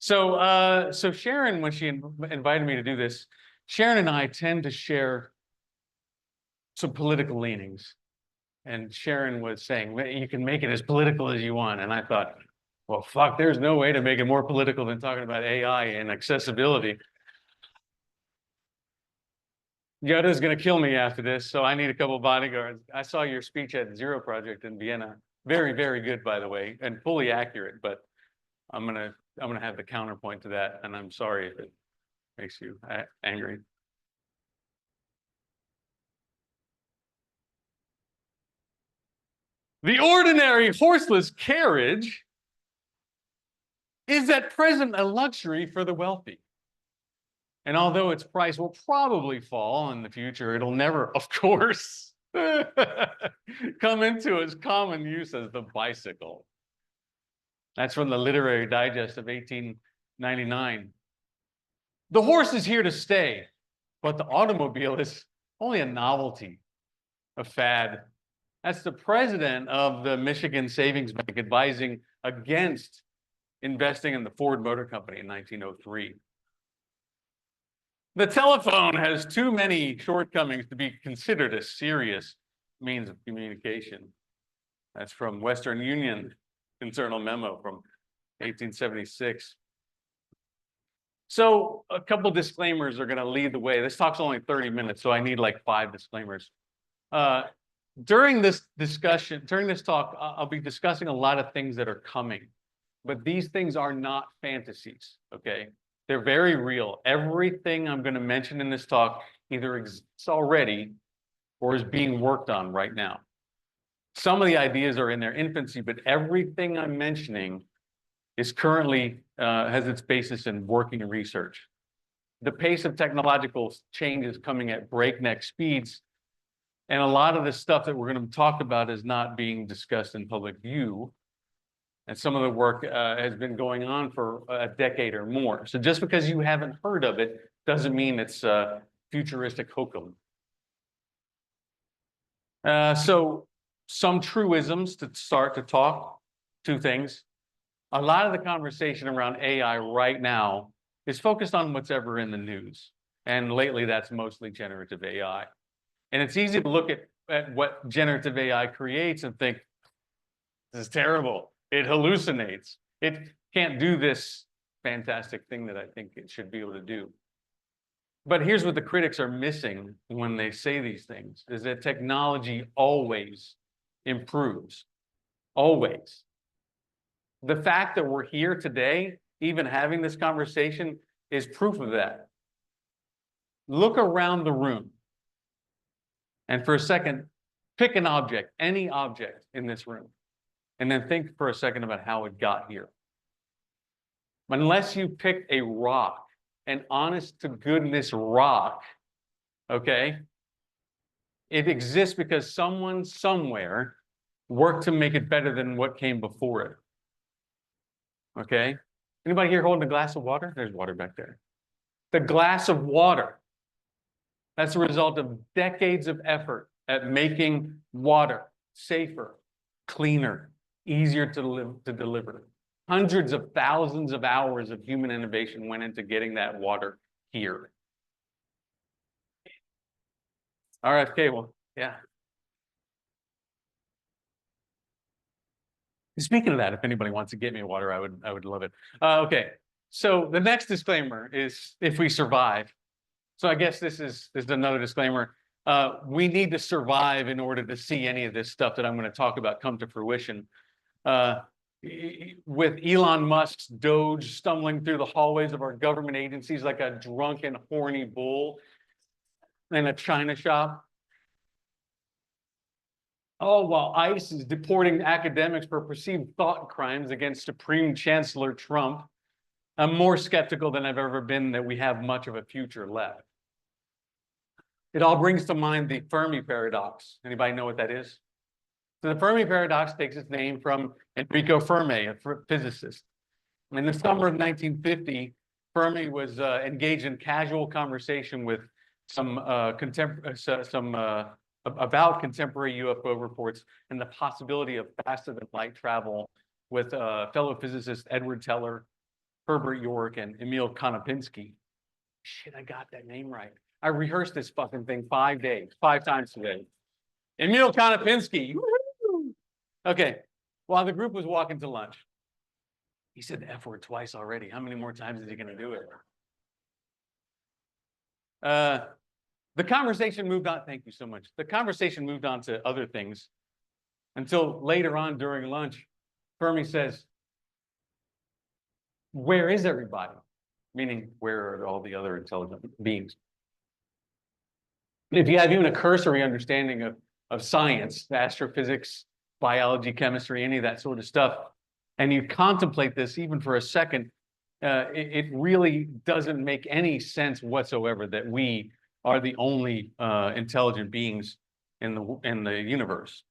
So Sharon, when she invited me to do this, Sharon and I tend to share some political leanings. And Sharon was saying, "Well, you can make it as political as you want." And I thought, well, fuck, there's no way to make it more political than talking about AI and accessibility. Yoda's going to kill me after this, so I need a couple of bodyguards. I saw your speech at Zero Project in Vienna. Very, very good, by the way, and fully accurate. But I'm gonna have the counterpoint to that, and I'm sorry if it makes you angry. The ordinary horseless carriage is at present a luxury for the wealthy. And although its price will probably fall in the future, it'll never, of course, come into as common use as the bicycle. That's from the Literary Digest of 1899. The horse is here to stay, but the automobile is only a novelty, a fad. That's the president of the Michigan Savings Bank advising against investing in the Ford Motor Company in 1903. The telephone has too many shortcomings to be considered a serious means of communication. That's from Western Union internal memo from 1876. So a couple disclaimers are going to lead the way. This talk's only 30 minutes, so I need like 5 disclaimers. During this discussion, during this talk, I'll be discussing a lot of things that are coming, but these things are not fantasies, okay? They're very real. Everything I'm going to mention in this talk either exists already or is being worked on right now. Some of the ideas are in their infancy, but everything I'm mentioning is currently has its basis in working research. The pace of technological change is coming at breakneck speeds, and a lot of the stuff that we're going to talk about is not being discussed in public view. And some of the work has been going on for a decade or more. So just because you haven't heard of it doesn't mean it's futuristic hokum. So some truisms to start to talk, 2 things. A lot of the conversation around AI right now is focused on what's ever in the news. And lately that's mostly generative AI. And it's easy to look at what generative AI creates and think, this is terrible. It hallucinates. It can't do this fantastic thing that I think it should be able to do. But here's what the critics are missing when they say these things, is that technology always improves. Always. The fact that we're here today, even having this conversation, is proof of that. Look around the room. And for a second, pick an object, any object in this room. And then think for a second about how it got here. Unless you pick a rock, an honest to goodness rock, okay? It exists because someone somewhere worked to make it better than what came before it. Okay? Anybody here holding a glass of water? There's water back there. The glass of water. That's a result of decades of effort at making water safer, cleaner, easier to deliver. Hundreds of thousands of hours of human innovation went into getting that water here. RFK, well, yeah. Speaking of that, if anybody wants to get me water, I would love it. Okay, so the next disclaimer is if we survive. So I guess this is another disclaimer. We need to survive in order to see any of this stuff that I'm going to talk about come to fruition. With Elon Musk's Doge stumbling through the hallways of our government agencies like a drunken, horny bull in a china shop. Oh, while ICE is deporting academics for perceived thought crimes against Supreme Chancellor Trump, I'm more skeptical than I've ever been that we have much of a future left. It all brings to mind the Fermi paradox. Anybody know what that is? So the Fermi paradox takes its name from Enrico Fermi, a physicist. In the summer of 1950, Fermi was engaged in casual conversation with about contemporary UFO reports and the possibility of faster than light travel with fellow physicist Edward Teller, Herbert York and Emil Konopinski. Shit, I got that name right. I rehearsed this fucking thing 5 days, 5 times today. Emil Konopinski. Okay, while the group was walking to lunch, he said the F word twice already. How many more times is he going to do it? The conversation moved on. Thank you so much. The conversation moved on to other things until later on during lunch, Fermi says, "Where is everybody?" Meaning, where are all the other intelligent beings? If you have even a cursory understanding of science, astrophysics, biology, chemistry, any of that sort of stuff, and you contemplate this even for a second, it really doesn't make any sense whatsoever that we are the only intelligent beings in the universe.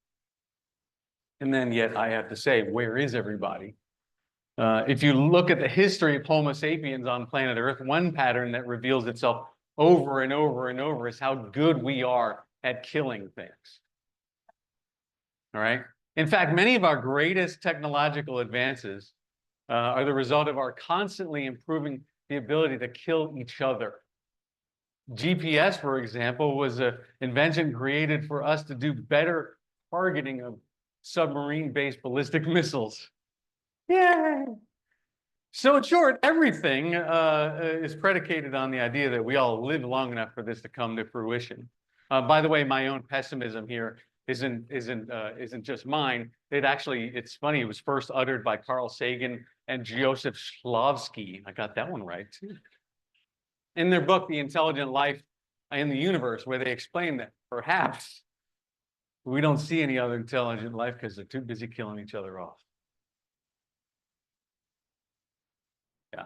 And then yet I have to say, where is everybody? If you look at the history of Homo sapiens on planet Earth, one pattern that reveals itself over and over and over is how good we are at killing things. All right. In fact, many of our greatest technological advances are the result of our constantly improving the ability to kill each other. GPS, for example, was an invention created for us to do better targeting of submarine-based ballistic missiles. Yay! So in short, everything is predicated on the idea that we all live long enough for this to come to fruition. By the way, my own pessimism here isn't just mine. It's funny. It was first uttered by Carl Sagan and Joseph Shklovsky. I got that one right too. In their book, The Intelligent Life in the Universe, where they explain that perhaps we don't see any other intelligent life because they're too busy killing each other off. Yeah.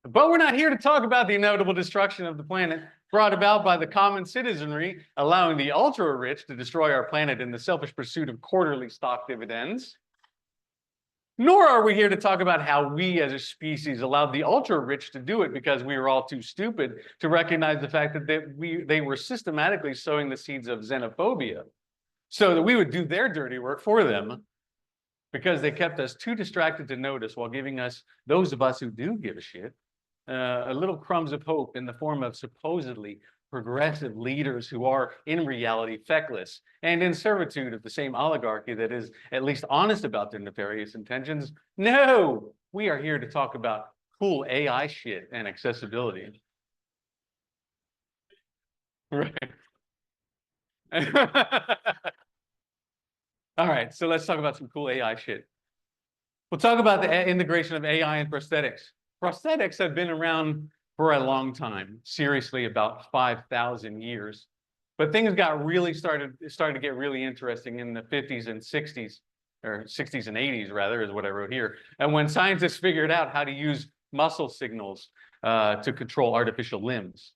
But we're not here to talk about the inevitable destruction of the planet brought about by the common citizenry, allowing the ultra-rich to destroy our planet in the selfish pursuit of quarterly stock dividends. Nor are we here to talk about how we as a species allowed the ultra-rich to do it because we were all too stupid to recognize the fact that they were systematically sowing the seeds of xenophobia so that we would do their dirty work for them, because they kept us too distracted to notice while giving us, those of us who do give a shit, a little crumbs of hope in the form of supposedly progressive leaders who are in reality feckless and in servitude of the same oligarchy that is at least honest about their nefarious intentions. No, we are here to talk about cool AI shit and accessibility. Right. All right, so let's talk about some cool AI shit. We'll talk about the integration of AI and prosthetics. Prosthetics have been around for a long time, seriously about 5,000 years. But things got really started to get really interesting in the 50s and 60s, or 60s and 80s rather, is what I wrote here. And when scientists figured out how to use muscle signals to control artificial limbs.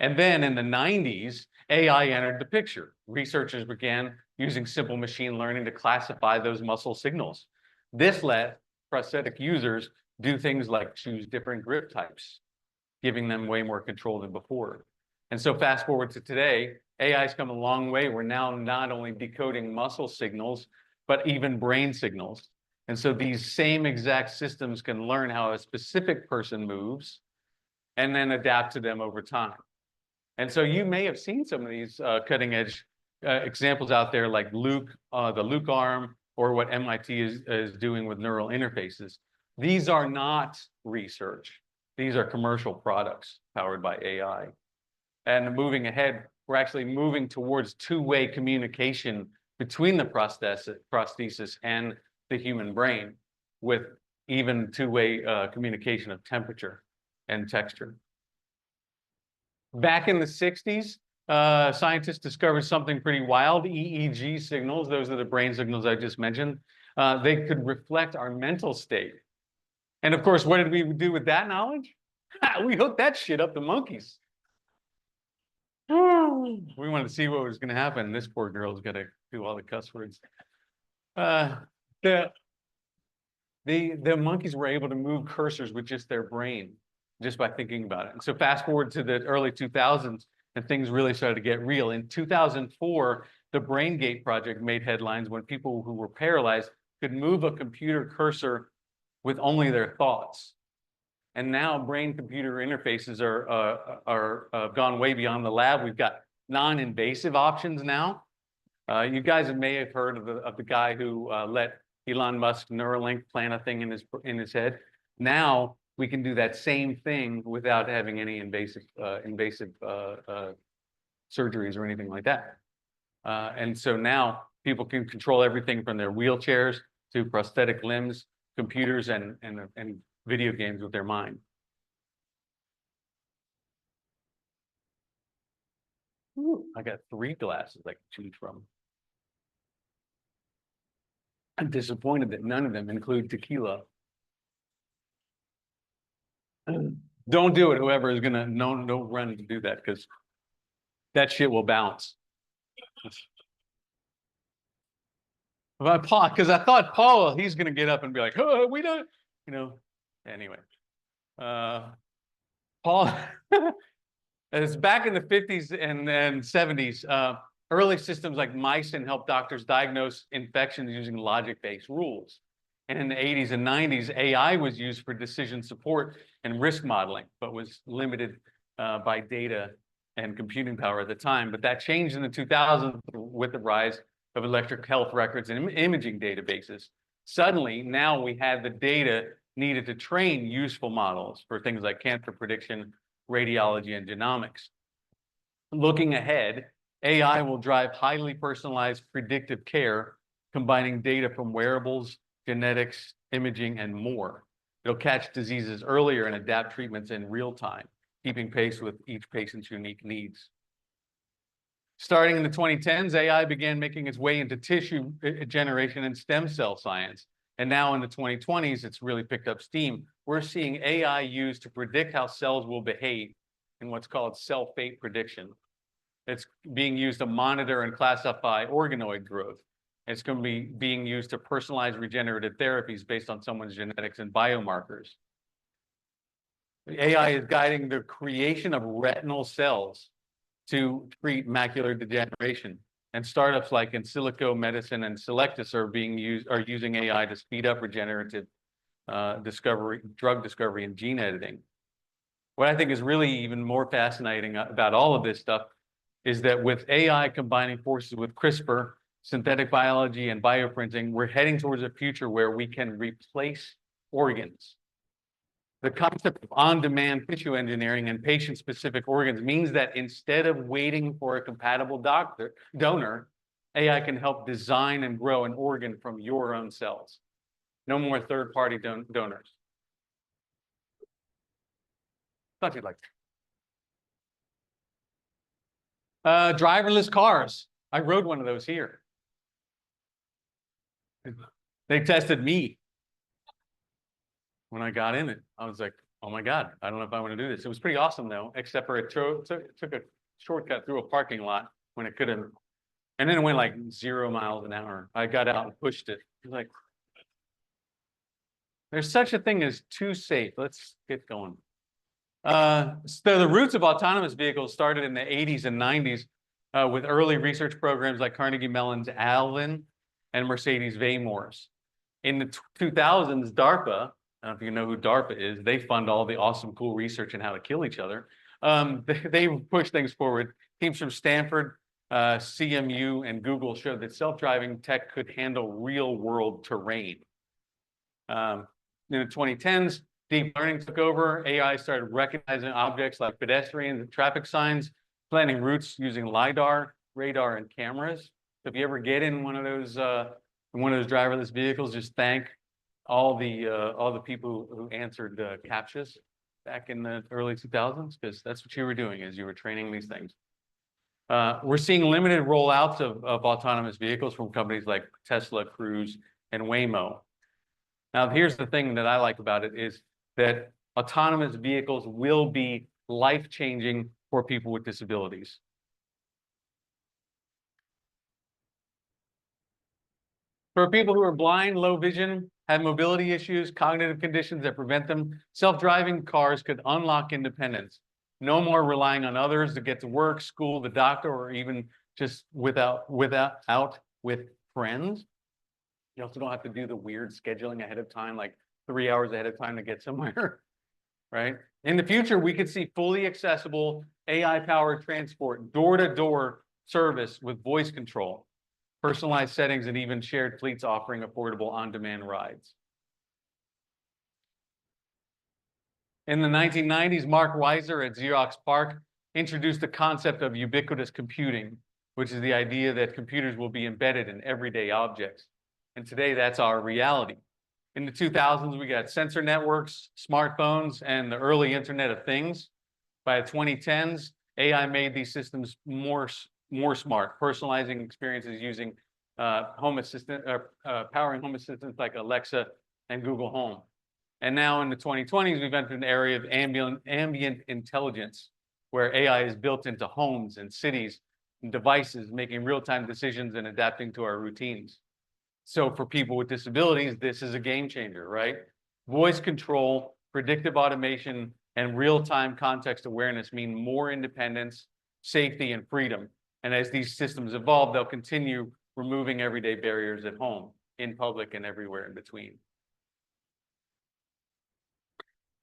And then in the 90s, AI entered the picture. Researchers began using simple machine learning to classify those muscle signals. This let prosthetic users do things like choose different grip types, giving them way more control than before. And so fast forward to today, AI's come a long way. We're now not only decoding muscle signals, but even brain signals. And so these same exact systems can learn how a specific person moves and then adapt to them over time. And so you may have seen some of these cutting edge examples out there, like Luke, the Luke arm, or what MIT is doing with neural interfaces. These are not research. These are commercial products powered by AI. And moving ahead, we're actually moving towards two-way communication between the prosthesis and the human brain, with even two-way communication of temperature and texture. Back in the 60s, scientists discovered something pretty wild, EEG signals. Those are the brain signals I just mentioned. They could reflect our mental state. And of course, what did we do with that knowledge? We hooked that shit up to monkeys. We wanted to see what was going to happen. This poor girl's got to do all the cuss words. The monkeys were able to move cursors with just their brain, just by thinking about it. And so fast forward to the early 2000s, and things really started to get real. In 2004, the BrainGate project made headlines when people who were paralyzed could move a computer cursor with only their thoughts. And now brain-computer interfaces are gone way beyond the lab. We've got non-invasive options now. You guys may have heard of the guy who let Elon Musk Neuralink plant a thing in his head. Now we can do that same thing without having any invasive surgeries or anything like that. And so now people can control everything from their wheelchairs to prosthetic limbs, computers, and video games with their mind. Ooh, I got 3 glasses I can choose from. I'm disappointed that none of them include tequila. Don't do it, whoever is gonna no run to do that, because that shit will bounce. But Paul, because I thought Paul, he's gonna get up and be like, oh, we don't, anyway. Paul, it's back in the 50s and 70s. Early systems like Mycin helped doctors diagnose infections using logic-based rules. And in the 80s and 90s, AI was used for decision support and risk modeling, but was limited by data and computing power at the time. But that changed in the 2000s with the rise of electronic health records and imaging databases. Suddenly, now we had the data needed to train useful models for things like cancer prediction, radiology, and genomics. Looking ahead, AI will drive highly personalized predictive care, combining data from wearables, genetics, imaging, and more. It'll catch diseases earlier and adapt treatments in real time, keeping pace with each patient's unique needs. Starting in the 2010s, AI began making its way into tissue generation and stem cell science. And now in the 2020s, it's really picked up steam. We're seeing AI used to predict how cells will behave in what's called cell fate prediction. It's being used to monitor and classify organoid growth. It's going to be being used to personalize regenerative therapies based on someone's genetics and biomarkers. The AI is guiding the creation of retinal cells to treat macular degeneration. And startups like Insilico Medicine and Selectus are using AI to speed up regenerative drug discovery, and gene editing. What I think is really even more fascinating about all of this stuff is that with AI combining forces with CRISPR, synthetic biology, and bioprinting, we're heading towards a future where we can replace organs. The concept of on-demand tissue engineering and patient-specific organs means that instead of waiting for a compatible donor, AI can help design and grow an organ from your own cells. No more third-party donors. Thought you'd like that. Driverless cars. I rode one of those here. They tested me. When I got in it, I was like, oh my God, I don't know if I want to do this. It was pretty awesome though, except for it took a shortcut through a parking lot when it could have, and then it went like 0 miles an hour. I got out and pushed it. It was like, there's such a thing as too safe. Let's get going. So the roots of autonomous vehicles started in the 80s and 90s with early research programs like Carnegie Mellon's Alvin and Mercedes Vaymor's. In the 2000s, DARPA, I don't know if you know who DARPA is. They fund all the awesome, cool research in how to kill each other. They push things forward. Teams from Stanford, CMU, and Google showed that self-driving tech could handle real-world terrain. In the 2010s, deep learning took over. AI started recognizing objects like pedestrians and traffic signs, planning routes using LiDAR, radar, and cameras. So if you ever get in one of those driverless vehicles, just thank all the people who answered CAPTCHAs back in the early 2000s, because that's what you were doing, is you were training these things. We're seeing limited rollouts of autonomous vehicles from companies like Tesla, Cruise, and Waymo. Now, here's the thing that I like about it is that autonomous vehicles will be life-changing for people with disabilities. For people who are blind, low vision, have mobility issues, cognitive conditions that prevent them, self-driving cars could unlock independence. No more relying on others to get to work, school, the doctor, or even just out with friends. You also don't have to do the weird scheduling ahead of time, like 3 hours ahead of time to get somewhere, right? In the future, we could see fully accessible AI-powered transport, door-to-door service with voice control, personalized settings, and even shared fleets offering affordable on-demand rides. In the 1990s, Mark Weiser at Xerox PARC introduced the concept of ubiquitous computing, which is the idea that computers will be embedded in everyday objects. And today, that's our reality. In the 2000s, we got sensor networks, smartphones, and the early Internet of Things. By the 2010s, AI made these systems more smart, personalizing experiences using home assistant, powering home assistants like Alexa and Google Home. And now in the 2020s, we've entered an area of ambient intelligence, where AI is built into homes and cities and devices, making real-time decisions and adapting to our routines. So for people with disabilities, this is a game changer, right? Voice control, predictive automation, and real-time context awareness mean more independence, safety, and freedom. And as these systems evolve, they'll continue removing everyday barriers at home, in public, and everywhere in between.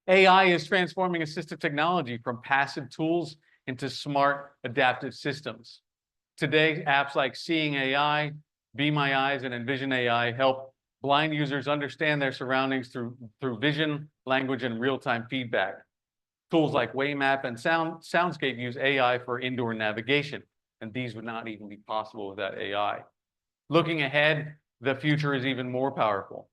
AI is transforming assistive technology from passive tools into smart, adaptive systems. Today, apps like Seeing AI, Be My Eyes, and Envision AI help blind users understand their surroundings through vision, language, and real-time feedback. Tools like Waymap and Soundscape use AI for indoor navigation, and these would not even be possible without AI. Looking ahead, the future is even more powerful.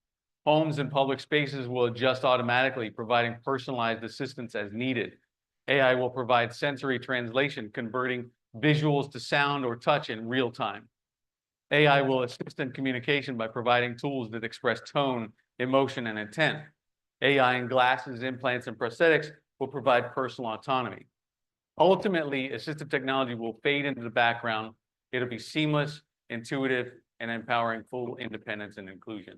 Homes and public spaces will adjust automatically, providing personalized assistance as needed. AI will provide sensory translation, converting visuals to sound or touch in real time. AI will assist in communication by providing tools that express tone, emotion, and intent. AI in glasses, implants, and prosthetics will provide personal autonomy. Ultimately, assistive technology will fade into the background. It'll be seamless, intuitive, and empowering full independence and inclusion.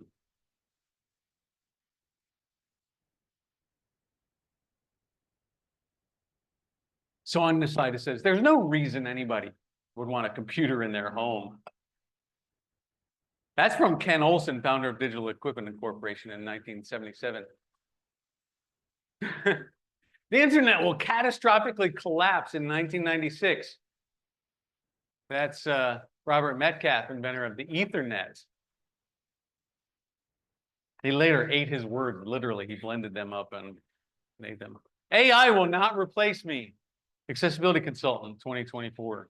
So on this slide, it says, there's no reason anybody would want a computer in their home. That's from Ken Olsen, founder of Digital Equipment Incorporation in 1977. The internet will catastrophically collapse in 1996. That's Robert Metcalf, inventor of the Ethernet. He later ate his words, literally. He blended them up and made them. AI will not replace me. Accessibility consultant, 2024.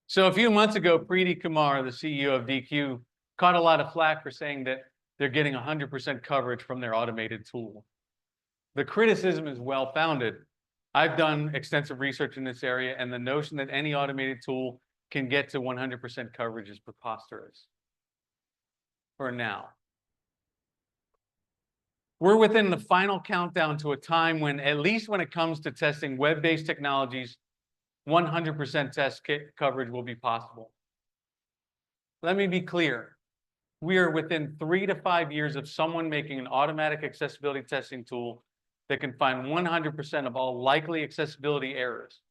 So a few months ago, Preeti Kumar, the CEO of DQ, caught a lot of flack for saying that they're getting 100% coverage from their automated tool. The criticism is well-founded. I've done extensive research in this area, and the notion that any automated tool can get to 100% coverage is preposterous. For now. We're within the final countdown to a time when, at least when it comes to testing web-based technologies, 100% test coverage will be possible. Let me be clear. We are within 3 to 5 years of someone making an automatic accessibility testing tool that can find 100% of all likely accessibility errors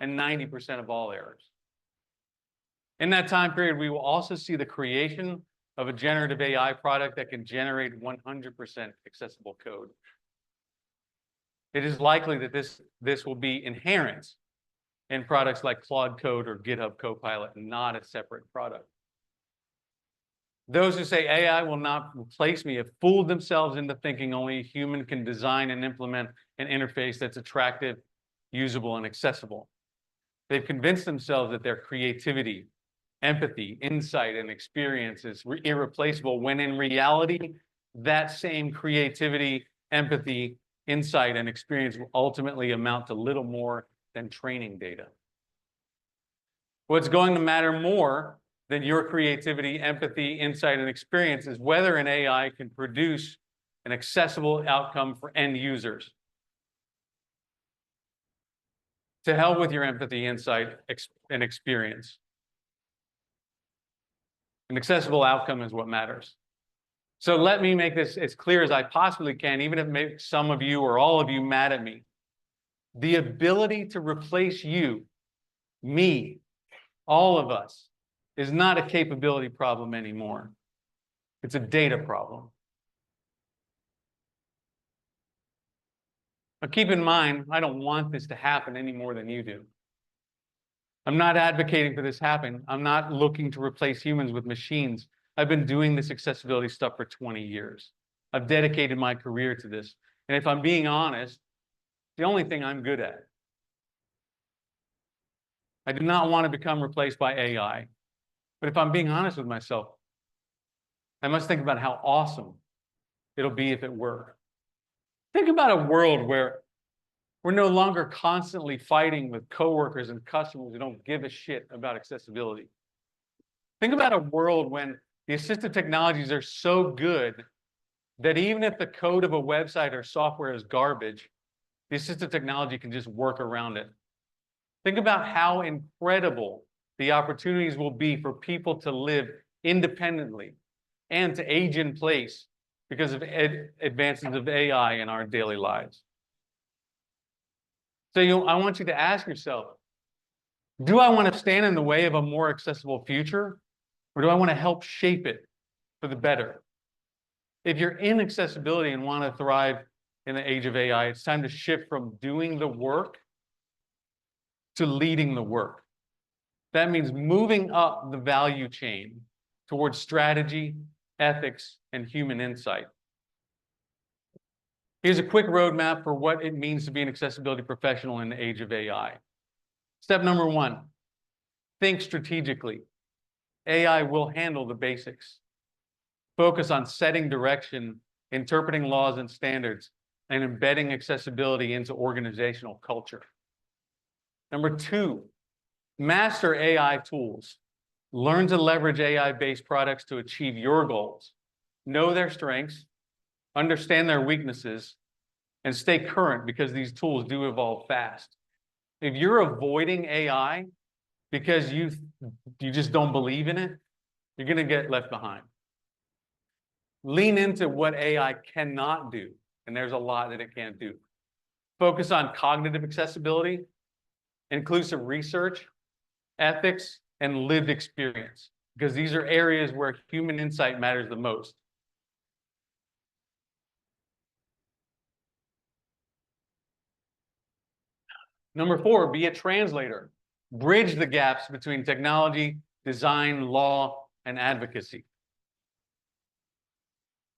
and 90% of all errors. In that time period, we will also see the creation of a generative AI product that can generate 100% accessible code. It is likely that this will be inherent in products like Claude Code or GitHub Copilot, not a separate product. Those who say AI will not replace me have fooled themselves into thinking only a human can design and implement an interface that's attractive, usable, and accessible. They've convinced themselves that their creativity, empathy, insight, and experience is irreplaceable, when in reality, that same creativity, empathy, insight, and experience will ultimately amount to little more than training data. What's going to matter more than your creativity, empathy, insight, and experience is whether an AI can produce an accessible outcome for end users. To hell with your empathy, insight, and experience. An accessible outcome is what matters. So let me make this as clear as I possibly can, even if it makes some of you or all of you mad at me. The ability to replace you, me, all of us, is not a capability problem anymore. It's a data problem. But keep in mind, I don't want this to happen any more than you do. I'm not advocating for this happen. I'm not looking to replace humans with machines. I've been doing this accessibility stuff for 20 years. I've dedicated my career to this. And if I'm being honest, the only thing I'm good at. I do not want to become replaced by AI. But if I'm being honest with myself, I must think about how awesome it'll be if it were. Think about a world where we're no longer constantly fighting with coworkers and customers who don't give a shit about accessibility. Think about a world when the assistive technologies are so good that even if the code of a website or software is garbage, the assistive technology can just work around it. Think about how incredible the opportunities will be for people to live independently and to age in place because of advances of AI in our daily lives. So I want you to ask yourself, do I want to stand in the way of a more accessible future, or do I want to help shape it for the better? If you're in accessibility and want to thrive in the age of AI, it's time to shift from doing the work to leading the work. That means moving up the value chain towards strategy, ethics, and human insight. Here's a quick roadmap for what it means to be an accessibility professional in the age of AI. Step number one, think strategically. AI will handle the basics. Focus on setting direction, interpreting laws and standards, and embedding accessibility into organizational culture. Number two, master AI tools. Learn to leverage AI-based products to achieve your goals. Know their strengths, understand their weaknesses, and stay current because these tools do evolve fast. If you're avoiding AI because you just don't believe in it, you're going to get left behind. Lean into what AI cannot do, and there's a lot that it can't do. Focus on cognitive accessibility, inclusive research, ethics, and lived experience, because these are areas where human insight matters the most. Number four, be a translator. Bridge the gaps between technology, design, law, and advocacy.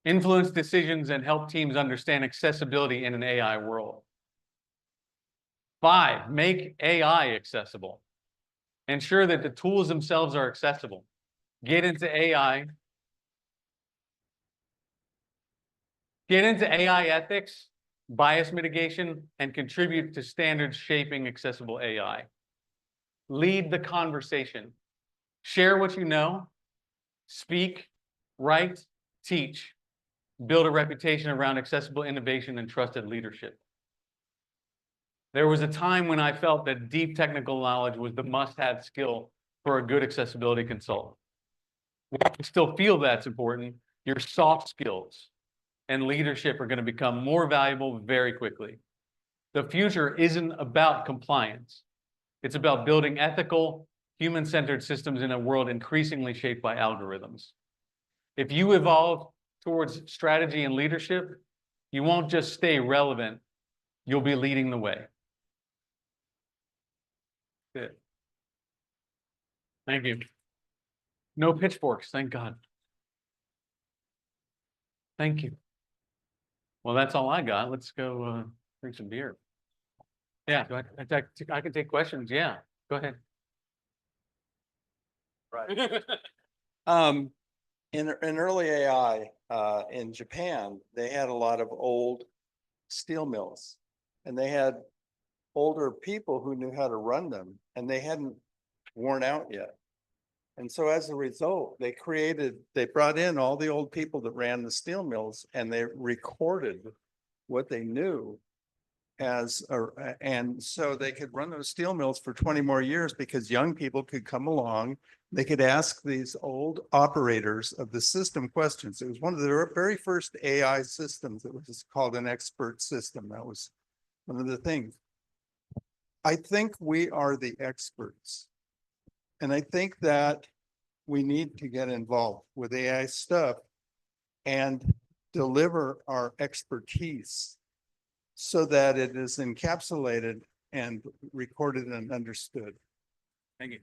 Influence decisions and help teams understand accessibility in an AI world. Five, make AI accessible. Ensure that the tools themselves are accessible. Get into AI. Get into AI ethics, bias mitigation, and contribute to standards shaping accessible AI. Lead the conversation. Share what you know. Speak, write, teach. Build a reputation around accessible innovation and trusted leadership. There was a time when I felt that deep technical knowledge was the must-have skill for a good accessibility consultant. While I still feel that's important, your soft skills and leadership are going to become more valuable very quickly. The future isn't about compliance. It's about building ethical, human-centered systems in a world increasingly shaped by algorithms. If you evolve towards strategy and leadership, you won't just stay relevant, you'll be leading the way. Good. Thank you. No pitchforks, thank God. Thank you. Well, that's all I got. Let's go drink some beer. Yeah, I can take questions. Yeah, go ahead. Right. In early AI, in Japan, they had a lot of old steel mills, and they had older people who knew how to run them, and they hadn't worn out yet. And so as a result, they brought in all the old people that ran the steel mills, and they recorded what they knew and so they could run those steel mills for 20 more years because young people could come along. They could ask these old operators of the system questions. It was one of the very first AI systems that was called an expert system. That was one of the things. I think we are the experts. And I think that we need to get involved with AI stuff and deliver our expertise so that it is encapsulated and recorded and understood. Thank you.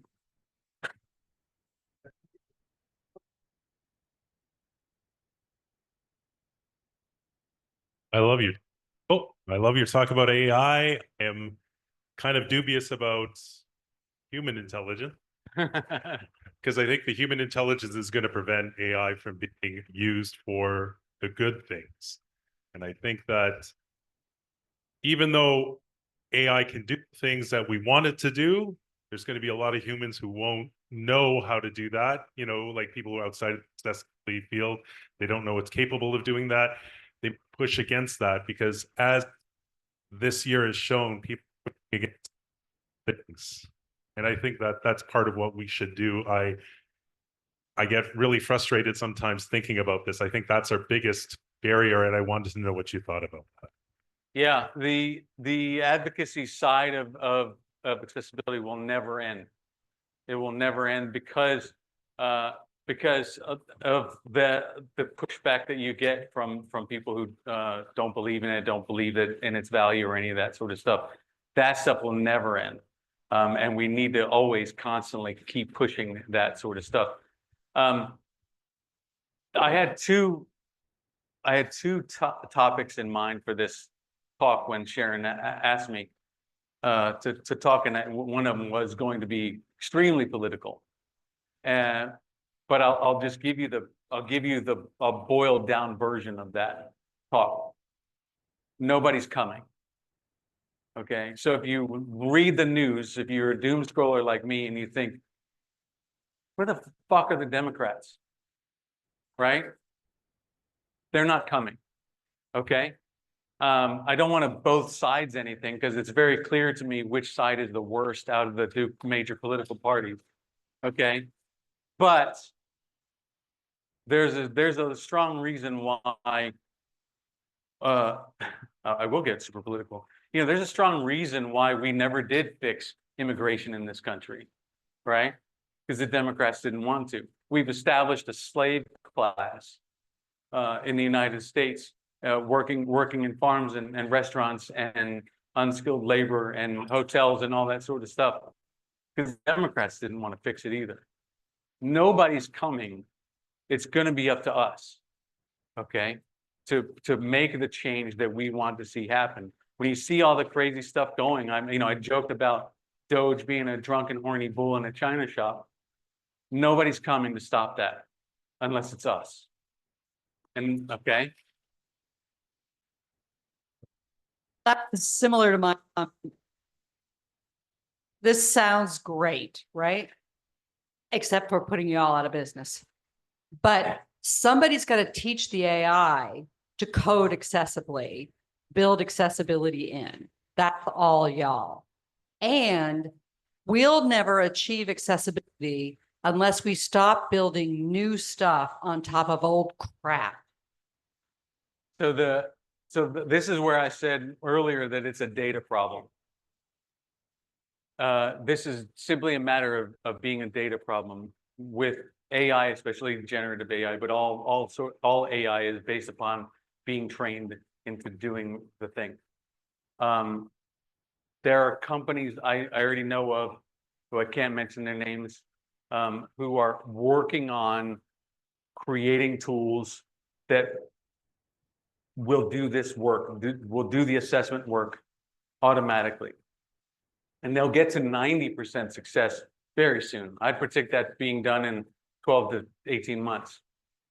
I love you. Oh, I love your talk about AI. I am kind of dubious about human intelligence because I think the human intelligence is going to prevent AI from being used for the good things. And I think that even though AI can do things that we want it to do, there's going to be a lot of humans who won't know how to do that. You know, like people who are outside of the accessibility field, they don't know it's capable of doing that. They push against that because as this year has shown, people push against things. And I think that that's part of what we should do. I get really frustrated sometimes thinking about this. I think that's our biggest barrier, and I wanted to know what you thought about that. Yeah, the advocacy side of accessibility will never end. It will never end because of the pushback that you get from people who don't believe in it, don't believe it in its value or any of that sort of stuff. That stuff will never end, and we need to always constantly keep pushing that sort of stuff. I had two topics in mind for this talk when Sharon asked me to talk, and one of them was going to be extremely political. But I'll just give you a boiled down version of that talk. Nobody's coming. Okay, so if you read the news, if you're a doom scroller like me and you think, where the fuck are the Democrats? Right? They're not coming. Okay. I don't want to both sides anything because it's very clear to me which side is the worst out of the two major political parties. Okay. But there's a strong reason why I will get super political. You know, there's a strong reason why we never did fix immigration in this country, right? Because the Democrats didn't want to. We've established a slave class in the United States, working in farms and restaurants and unskilled labor and hotels and all that sort of stuff. Because the Democrats didn't want to fix it either. Nobody's coming. It's going to be up to us, okay, to make the change that we want to see happen. When you see all the crazy stuff going, I joked about Doge being a drunken, horny bull in a china shop. Nobody's coming to stop that unless it's us. And okay. That's similar to my, this sounds great, right? Except for putting you all out of business. But somebody's got to teach the AI to code accessibly, build accessibility in. That's all y'all. And we'll never achieve accessibility unless we stop building new stuff on top of old crap. So this is where I said earlier that it's a data problem. This is simply a matter of being a data problem with AI, especially generative AI, but all AI is based upon being trained into doing the thing. There are companies I already know of, who I can't mention their names, who are working on creating tools that will do this work, will do the assessment work automatically. And they'll get to 90% success very soon. I predict that being done in 12 to 18 months.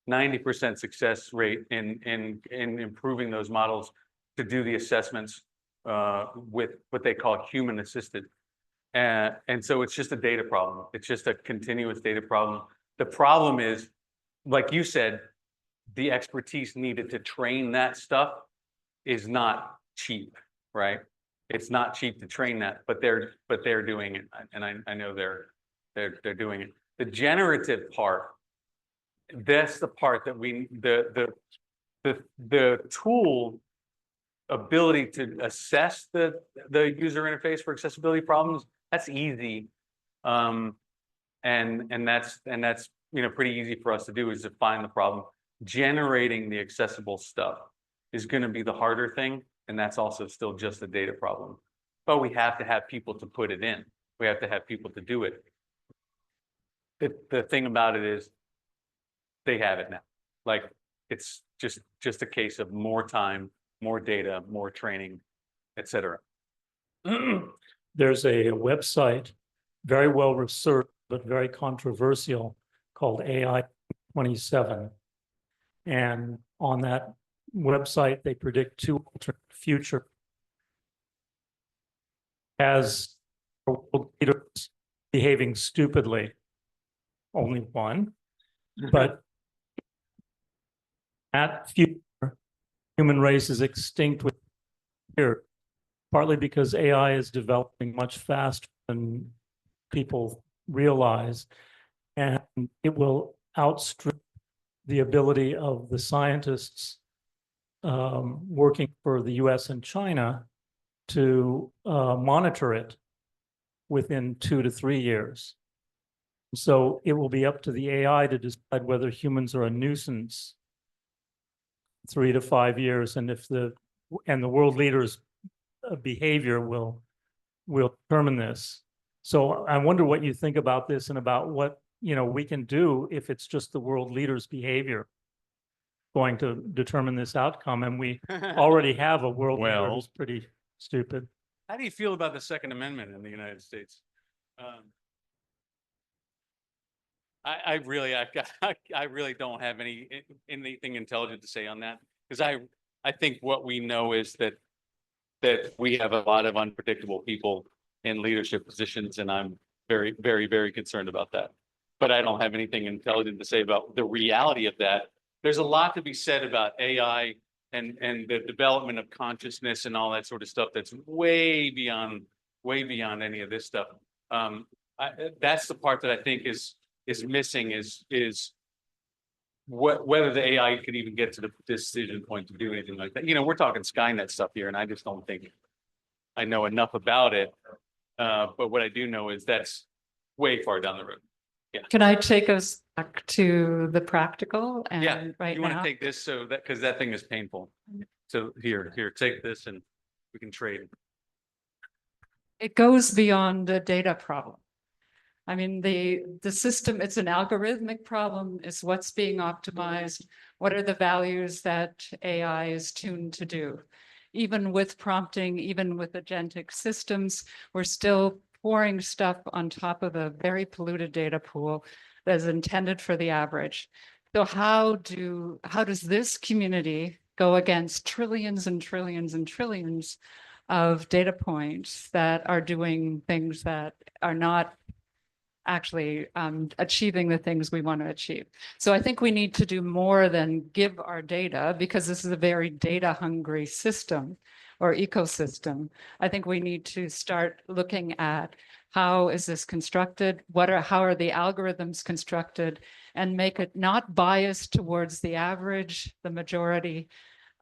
90% success rate in improving those models to do the assessments with what they call human assisted. And so it's just a data problem. It's just a continuous data problem. The problem is, like you said, the expertise needed to train that stuff is not cheap, right? It's not cheap to train that, but they're doing it, and I know they're doing it. The generative part, that's the part that the tool ability to assess the user interface for accessibility problems, that's easy, and that's pretty easy for us to do, is to find the problem. generating the accessible stuff is going to be the harder thing. And that's also still just a data problem. But we have to have people to put it in. We have to have people to do it. The thing about it is they have it now. Like it's just a case of more time, more data, more training, et cetera. There's a website, very well researched, but very controversial, called AI 27. And on that website, they predict two alternate future as world leaders behaving stupidly. Only one, but at future, human race is extinct with here, partly because AI is developing much faster than people realize, and it will outstrip the ability of the scientists working for the US and China to monitor it within 2 to 3 years. So it will be up to the AI to decide whether humans are a nuisance 3 to 5 years, and if the world leaders' behavior will determine this. So I wonder what you think about this and about what we can do if it's just the world leaders' behavior going to determine this outcome, and we already have a world leader Well. who's pretty stupid. How do you feel about the Second Amendment in the United States? I really don't have anything intelligent to say on that, because I think what we know is that we have a lot of unpredictable people in leadership positions, and I'm very, very, very concerned about that. But I don't have anything intelligent to say about the reality of that. There's a lot to be said about AI and the development of consciousness and all that sort of stuff that's way beyond any of this stuff. That's the part that I think is missing is whether the AI could even get to the decision point to do anything like that. We're talking Skynet stuff here, and I just don't think I know enough about it. But what I do know is that's way far down the road. Can I take us back to the practical Yeah, and right you want to now? take this because that thing is painful. So here, take this and we can trade. It goes beyond the data problem. I mean, the system, it's an algorithmic problem. It's what's being optimized. What are the values that AI is tuned to do? Even with prompting, even with agentic systems, we're still pouring stuff on top of a very polluted data pool that is intended for the average. So how does this community go against trillions and trillions and trillions of data points that are doing things that are not actually achieving the things we want to achieve? So I think we need to do more than give our data, because this is a very data hungry system or ecosystem. I think we need to start looking at how is this constructed? How are the algorithms constructed, and make it not biased towards the average, the majority,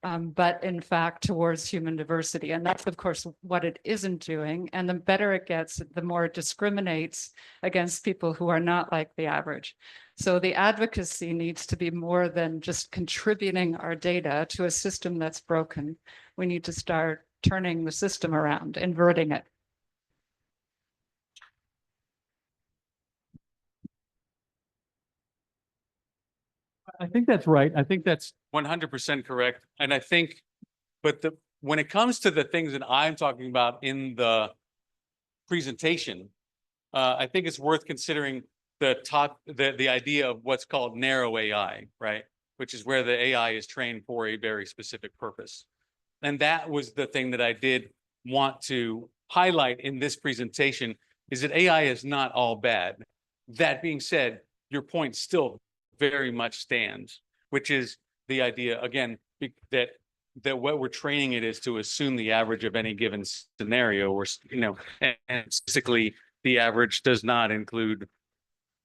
but in fact towards human diversity. And that's of course what it isn't doing. And the better it gets, the more it discriminates against people who are not like the average. So the advocacy needs to be more than just contributing our data to a system that's broken. We need to start turning the system around, inverting it. I think that's right. I think that's 100% correct. And I think, but when it comes to the things that I'm talking about in the presentation, I think it's worth considering the idea of what's called narrow AI, right? Which is where the AI is trained for a very specific purpose. And that was the thing that I did want to highlight in this presentation, is that AI is not all bad. That being said, your point still very much stands, which is the idea, again, that what we're training it is to assume the average of any given scenario, or, and basically the average does not include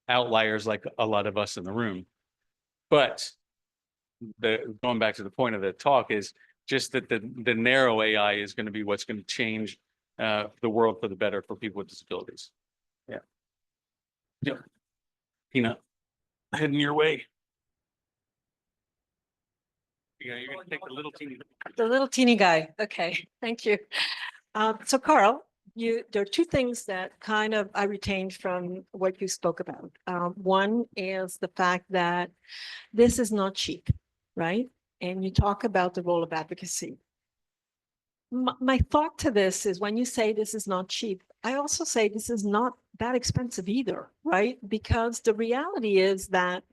outliers like a lot of us in the room. But going back to the point of the talk is just that the narrow AI is going to be what's going to change the world for the better for people with disabilities. Yeah. Yep. Peanut, heading your way. You're gonna take the little teeny. The little teeny guy. Okay, thank you. So Carl, there are two things that kind of I retained from what you spoke about. One is the fact that this is not cheap, right? And you talk about the role of advocacy. My thought to this is when you say this is not cheap, I also say this is not that expensive either, right? Because the reality is that,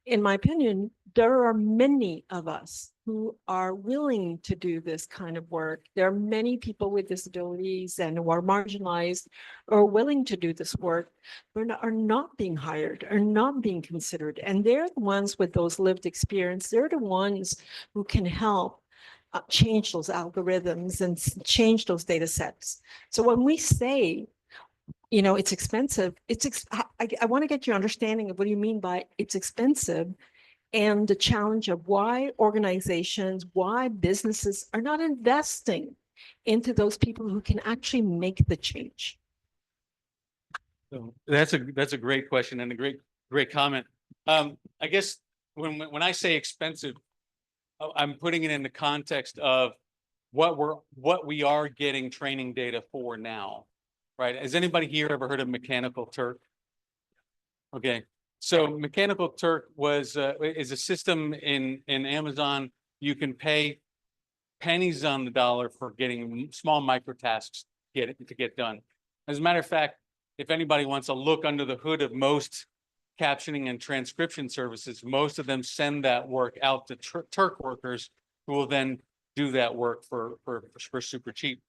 in my opinion, there are many of us who are willing to do this kind of work. There are many people with disabilities and who are marginalized or willing to do this work, but are not being hired, are not being considered. And they're the ones with those lived experience. They're the ones who can help change those algorithms and change those data sets. So when we say, it's expensive, I want to get your understanding of what do you mean by it's expensive, and the challenge of why organizations, why businesses are not investing into those people who can actually make the change. So that's a great question and a great comment. I guess when I say expensive, I'm putting it in the context of what we are getting training data for now, right? Has anybody here ever heard of Mechanical Turk? Okay, so Mechanical Turk is a system in Amazon. You can pay pennies on the dollar for getting small micro tasks to get done. As a matter of fact, if anybody wants to look under the hood of most captioning and transcription services, most of them send that work out to Turk workers who will then do that work for super cheap.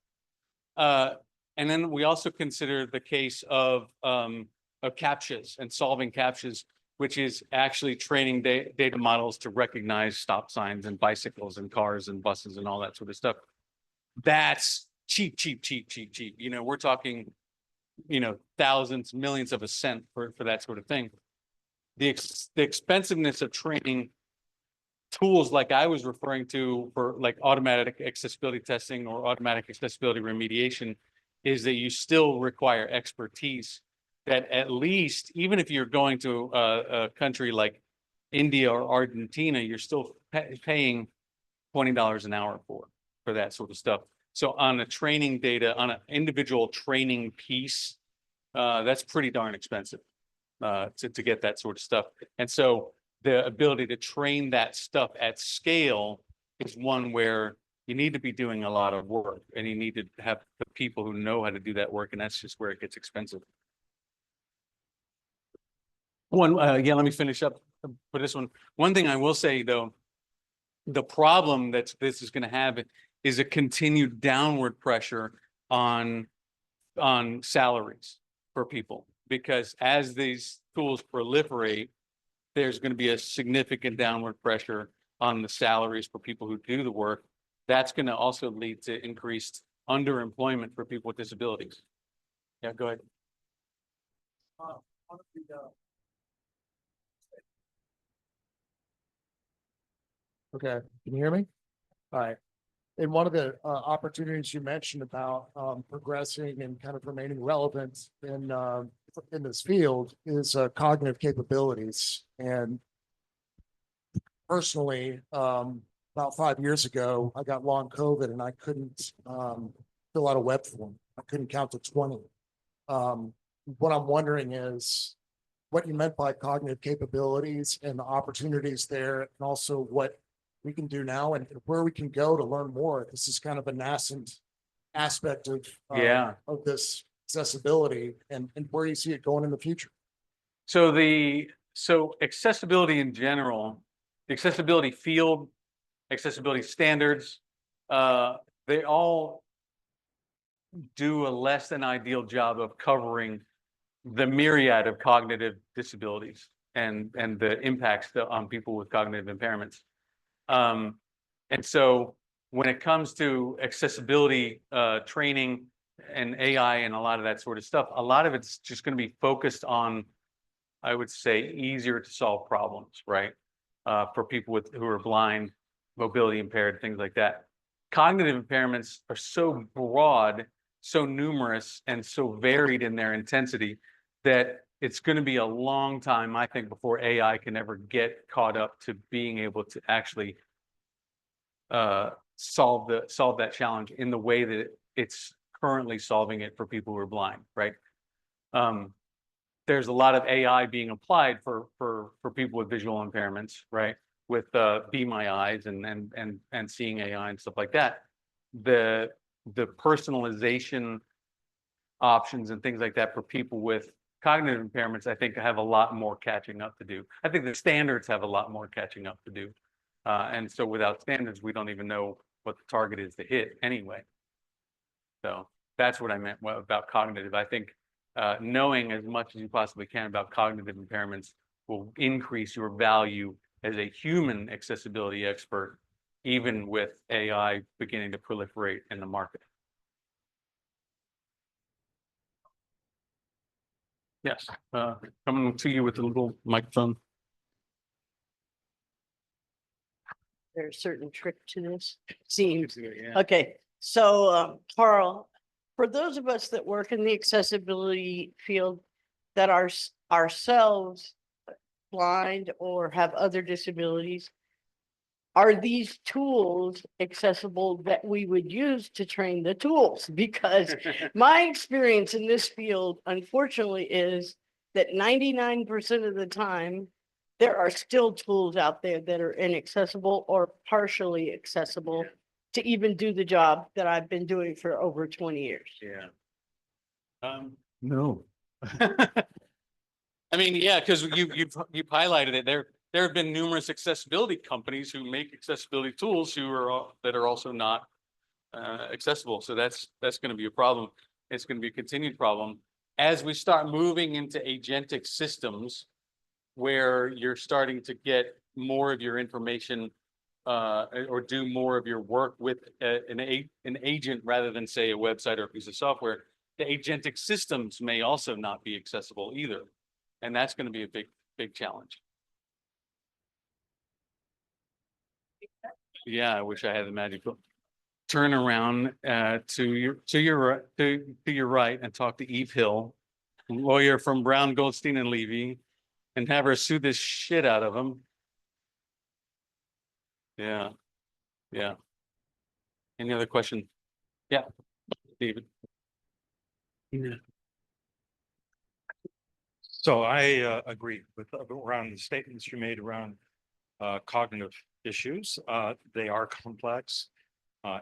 And then we also consider the case of CAPTCHAs and solving CAPTCHAs, which is actually training data models to recognize stop signs and bicycles and cars and buses and all that sort of stuff. That's cheap. We're talking, thousands, millions of a cent for that sort of thing. The expensiveness of training tools like I was referring to for like automatic accessibility testing or automatic accessibility remediation is that you still require expertise that at least, even if you're going to a country like India or Argentina, you're still paying $20 an hour for that sort of stuff. So on a training data, on an individual training piece, that's pretty darn expensive to get that sort of stuff. And so the ability to train that stuff at scale is one where you need to be doing a lot of work and you need to have the people who know how to do that work. And that's just where it gets expensive. Let me finish up for this one. One thing I will say though, the problem that this is going to have is a continued downward pressure on salaries for people, because as these tools proliferate, there's going to be a significant downward pressure on the salaries for people who do the work. That's going to also lead to increased underemployment for people with disabilities. Yeah, go ahead. Okay, can you hear me? All right. In one of the opportunities you mentioned about progressing and kind of remaining relevant in this field is cognitive capabilities. And personally, about 5 years ago, I got long COVID and I couldn't fill out a web form. I couldn't count to 20. What I'm wondering is what you meant by cognitive capabilities and the opportunities there, and also what we can do now and where we can go to learn more. This is kind of a nascent aspect of this accessibility and where you see it going in the future. So accessibility in general, the accessibility field, accessibility standards, they all do a less than ideal job of covering the myriad of cognitive disabilities and the impacts on people with cognitive impairments. And so when it comes to accessibility training and AI and a lot of that sort of stuff, a lot of it's just going to be focused on, I would say, easier to solve problems, right? For people who are blind, mobility impaired, things like that. Cognitive impairments are so broad, so numerous, and so varied in their intensity that it's going to be a long time, I think, before AI can ever get caught up to being able to actually solve that challenge in the way that it's currently solving it for people who are blind, right? There's a lot of AI being applied for people with visual impairments, right? With Be My Eyes and Seeing AI and stuff like that. The personalization options and things like that for people with cognitive impairments, I think, have a lot more catching up to do. I think the standards have a lot more catching up to do. And so without standards, we don't even know what the target is to hit anyway. So that's what I meant about cognitive. I think knowing as much as you possibly can about cognitive impairments will increase your value as a human accessibility expert, even with AI beginning to proliferate in the market. Yes, coming to you with a little microphone. There's a certain trick to this, seems. Yeah. Okay, so Carl, for those of us that work in the accessibility field that are ourselves blind or have other disabilities, are these tools accessible that we would use to train the tools? Because my experience in this field, unfortunately, is that 99% of the time, there are still tools out there that are inaccessible or partially accessible to even do the job that I've been doing for over 20 years. Yeah. No. I mean, yeah, because you've highlighted it. There have been numerous accessibility companies who make accessibility tools that are also not accessible. So that's going to be a problem. It's going to be a continued problem as we start moving into agentic systems, where you're starting to get more of your information or do more of your work with an agent rather than, say, a website or a piece of software. The agentic systems may also not be accessible either. And that's going to be a big challenge. Yeah, I wish I had the magic book. Turn around to your right and talk to Eve Hill, lawyer from Brown, Goldstein and Levy, and have her sue this shit out of him. Yeah. Yeah. Any other question? Yeah, David. Yeah. So I agree with around the statements you made around cognitive issues. They are complex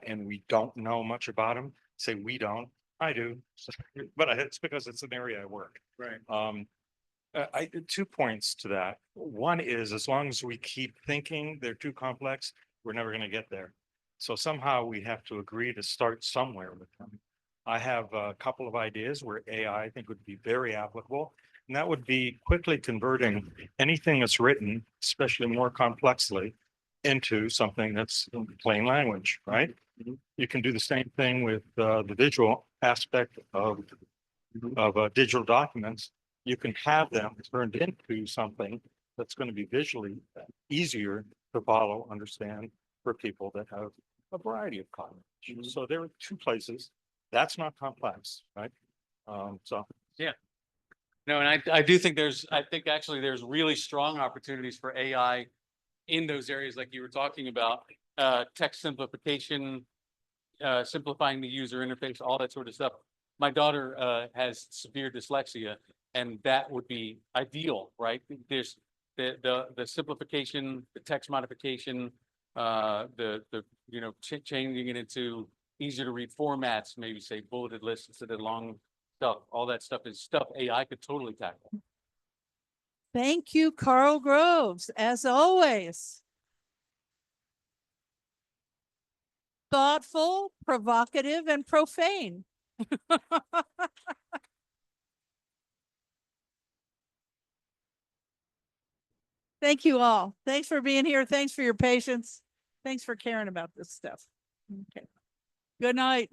and we don't know much about them. Say we don't, I do, but it's because it's an area I work. Right. I did 2 points to that. One is, as long as we keep thinking they're too complex, we're never going to get there. So somehow we have to agree to start somewhere with them. I have a couple of ideas where AI I think would be very applicable, and that would be quickly converting anything that's written, especially more complexly, into something that's in plain language, right? You can do the same thing with the visual aspect of digital documents. You can have them turned into something that's going to be visually easier to follow, understand for people that have a variety of cognitive issues. So there are 2 places. That's not complex, right? So Yeah. No, and I do think actually there's really strong opportunities for AI in those areas like you were talking about, text simplification, simplifying the user interface, all that sort of stuff. My daughter has severe dyslexia, and that would be ideal, right? There's the simplification, the text modification, changing it into easier to read formats, maybe say bulleted lists instead of long stuff. All that stuff is stuff AI could totally tackle. Thank you, Karl Groves, as always. Thoughtful, provocative, and profane. Thank you all. Thanks for being here. Thanks for your patience. Thanks for caring about this stuff. Okay. Good night.